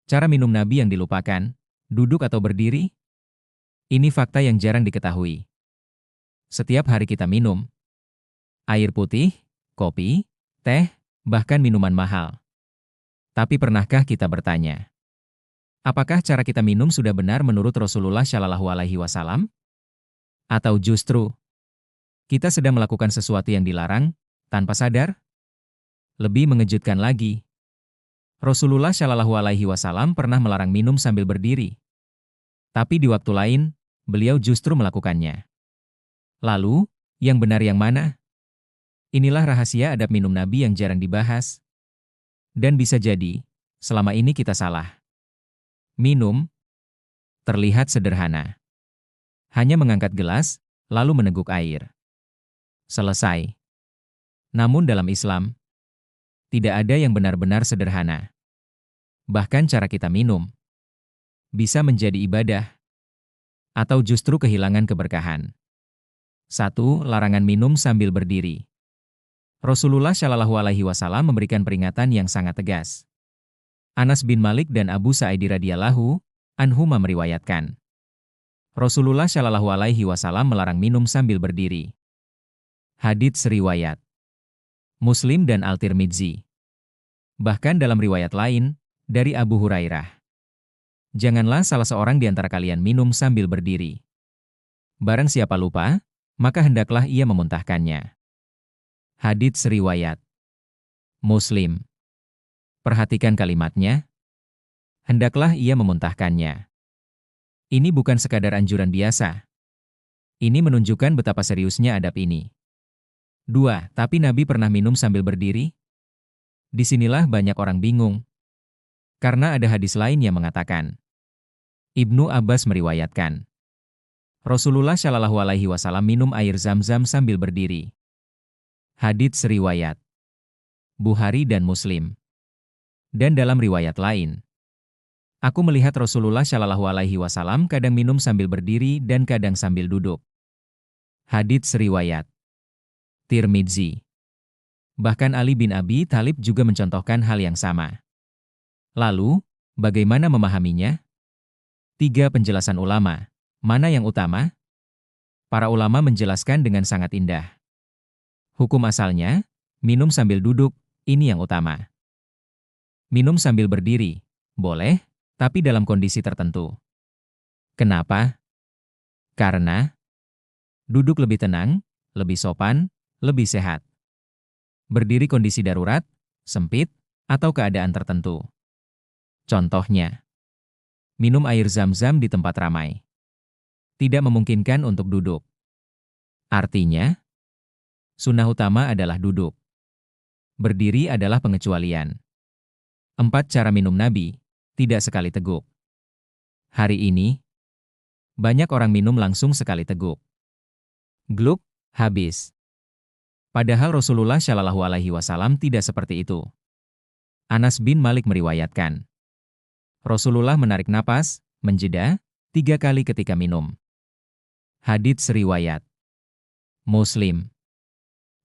Cara minum Nabi yang dilupakan, duduk atau berdiri? Ini fakta yang jarang diketahui. Setiap hari kita minum air putih, kopi, teh, bahkan minuman mahal. Tapi pernahkah kita bertanya, apakah cara kita minum sudah benar menurut Rasulullah Shallallahu Alaihi Wasallam? Atau justru kita sedang melakukan sesuatu yang dilarang tanpa sadar? Lebih mengejutkan lagi, Rasulullah Shallallahu Alaihi Wasallam pernah melarang minum sambil berdiri. Tapi di waktu lain, beliau justru melakukannya. Lalu, yang benar yang mana? Inilah rahasia adab minum Nabi yang jarang dibahas. Dan bisa jadi, selama ini kita salah. Minum terlihat sederhana. Hanya mengangkat gelas, lalu meneguk air. Selesai. Namun dalam Islam, tidak ada yang benar-benar sederhana. Bahkan cara kita minum bisa menjadi ibadah atau justru kehilangan keberkahan. 1. Larangan minum sambil berdiri. Rasulullah Shallallahu Alaihi Wasallam memberikan peringatan yang sangat tegas. Anas bin Malik dan Abu Sa'id radhiyallahu anhuma meriwayatkan, Rasulullah Shallallahu Alaihi Wasallam melarang minum sambil berdiri. Hadits riwayat Muslim dan Al-Tirmidzi. Bahkan dalam riwayat lain, dari Abu Hurairah, janganlah salah seorang di antara kalian minum sambil berdiri. Barang siapa lupa, maka hendaklah ia memuntahkannya. Hadits riwayat Muslim. Perhatikan kalimatnya. Hendaklah ia memuntahkannya. Ini bukan sekadar anjuran biasa. Ini menunjukkan betapa seriusnya adab ini. 2. Tapi Nabi pernah minum sambil berdiri? Disinilah banyak orang bingung. Karena ada hadis lain yang mengatakan. Ibnu Abbas meriwayatkan, Rasulullah Shallallahu Alaihi Wasallam minum air Zam-Zam sambil berdiri. Hadits riwayat Bukhari dan Muslim. Dan dalam riwayat lain, aku melihat Rasulullah Shallallahu Alaihi Wasallam kadang minum sambil berdiri dan kadang sambil duduk. Hadits riwayat Tirmidzi. Bahkan Ali bin Abi Thalib juga mencontohkan hal yang sama. Lalu, bagaimana memahaminya? 3 penjelasan ulama. Mana yang utama? Para ulama menjelaskan dengan sangat indah. Hukum asalnya, minum sambil duduk, ini yang utama. Minum sambil berdiri, boleh, tapi dalam kondisi tertentu. Kenapa? Karena duduk lebih tenang, lebih sopan, lebih sehat. Berdiri kondisi darurat, sempit, atau keadaan tertentu. Contohnya, minum air Zam-Zam di tempat ramai. Tidak memungkinkan untuk duduk. Artinya, sunnah utama adalah duduk. Berdiri adalah pengecualian. 4 cara minum Nabi, tidak sekali teguk. Hari ini, banyak orang minum langsung sekali teguk. Gluk, habis. Padahal Rasulullah Shallallahu Alaihi Wasallam tidak seperti itu. Anas bin Malik meriwayatkan, Rasulullah menarik napas, menjeda, 3 kali ketika minum. Hadits riwayat Muslim.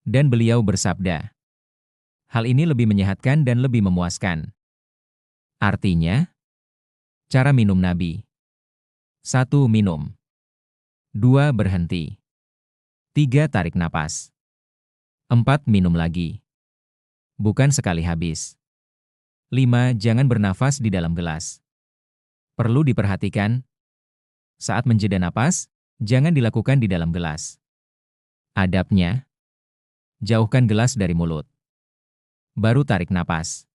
Dan beliau bersabda, hal ini lebih menyehatkan dan lebih memuaskan. Artinya, cara minum Nabi. 1. Minum. 2. Berhenti. 3. Tarik napas. 4. Minum lagi. Bukan sekali habis. 5. Jangan bernafas di dalam gelas. Perlu diperhatikan, saat menjeda napas, jangan dilakukan di dalam gelas. Adabnya, jauhkan gelas dari mulut. Baru tarik napas.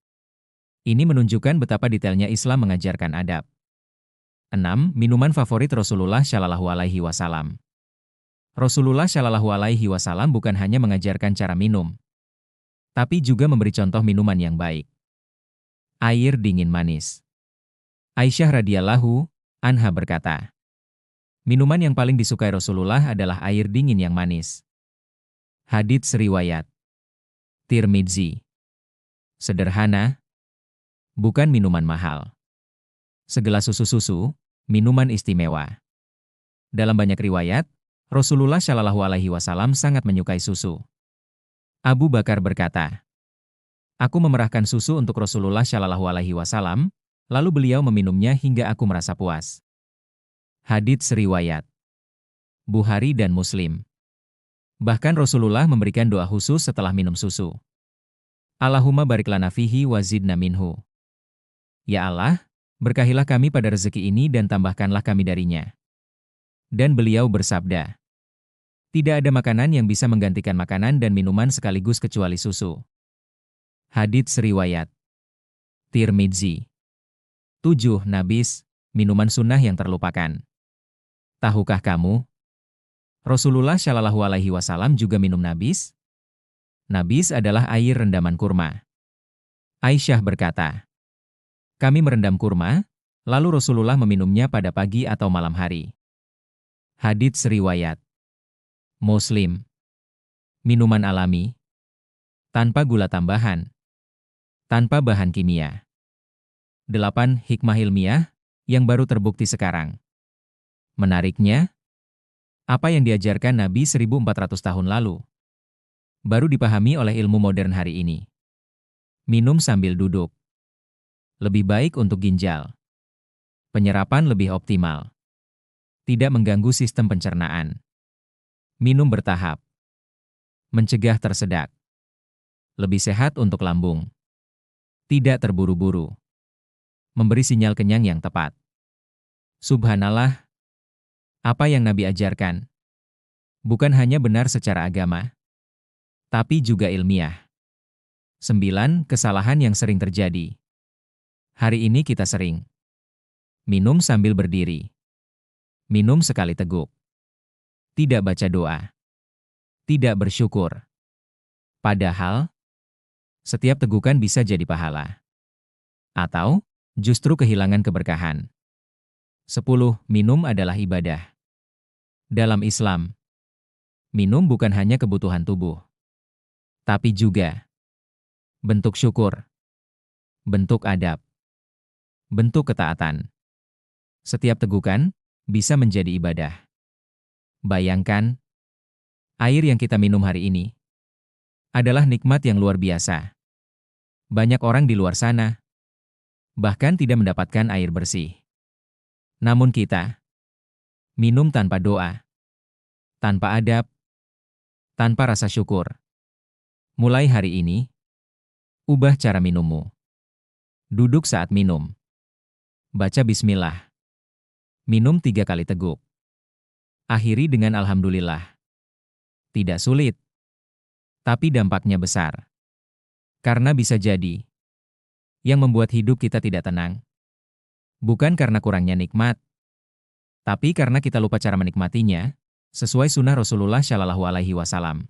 Ini menunjukkan betapa detailnya Islam mengajarkan adab. 6. Minuman favorit Rasulullah Shallallahu Alaihi Wasallam. Rasulullah Shallallahu Alaihi Wasallam bukan hanya mengajarkan cara minum, tapi juga memberi contoh minuman yang baik. Air dingin manis. Aisyah radhiyallahu anha berkata, minuman yang paling disukai Rasulullah adalah air dingin yang manis. Hadits riwayat Tirmidzi. Sederhana, bukan minuman mahal. Segelas susu-susu, minuman istimewa. Dalam banyak riwayat, Rasulullah Shallallahu Alaihi Wasallam sangat menyukai susu. Abu Bakar berkata, aku memerahkan susu untuk Rasulullah Shallallahu Alaihi Wasallam, Lalu beliau meminumnya hingga aku merasa puas. Hadits riwayat Bukhari dan Muslim. Bahkan Rasulullah memberikan doa khusus setelah minum susu. Allahumma barik lana fihi wa zidna minhu. Ya Allah, berkahilah kami pada rezeki ini dan tambahkanlah kami darinya. Dan beliau bersabda, tidak ada makanan yang bisa menggantikan makanan dan minuman sekaligus kecuali susu. Hadits riwayat Tirmidzi. 7. Nabis, minuman sunnah yang terlupakan. Tahukah kamu? Rasulullah Shallallahu Alaihi Wasallam juga minum nabis? Nabis adalah air rendaman kurma. Aisyah berkata, kami merendam kurma, lalu Rasulullah meminumnya pada pagi atau malam hari. Hadits riwayat Muslim. Minuman alami, tanpa gula tambahan, tanpa bahan kimia. 8. Hikmah ilmiah, yang baru terbukti sekarang. Menariknya, apa yang diajarkan Nabi 1400 tahun lalu, baru dipahami oleh ilmu modern hari ini. Minum sambil duduk. Lebih baik untuk ginjal. Penyerapan lebih optimal. Tidak mengganggu sistem pencernaan. Minum bertahap. Mencegah tersedak. Lebih sehat untuk lambung. Tidak terburu-buru. Memberi sinyal kenyang yang tepat. Subhanallah, apa yang Nabi ajarkan bukan hanya benar secara agama, tapi juga ilmiah. 9. Kesalahan yang sering terjadi. Hari ini kita sering minum sambil berdiri. Minum sekali teguk. Tidak baca doa. Tidak bersyukur. Padahal, setiap tegukan bisa jadi pahala. Atau, justru kehilangan keberkahan. 10. Minum adalah ibadah. Dalam Islam, minum bukan hanya kebutuhan tubuh, tapi juga bentuk syukur, bentuk adab, bentuk ketaatan. Setiap tegukan bisa menjadi ibadah. Bayangkan, air yang kita minum hari ini adalah nikmat yang luar biasa. Banyak orang di luar sana bahkan tidak mendapatkan air bersih. Namun kita minum tanpa doa, tanpa adab, tanpa rasa syukur. Mulai hari ini, ubah cara minummu. Duduk saat minum. Baca bismillah. Minum 3 kali teguk. Akhiri dengan alhamdulillah. Tidak sulit, tapi dampaknya besar. Karena bisa jadi, yang membuat hidup kita tidak tenang, bukan karena kurangnya nikmat, tapi karena kita lupa cara menikmatinya, sesuai sunnah Rasulullah Shallallahu Alaihi Wasallam.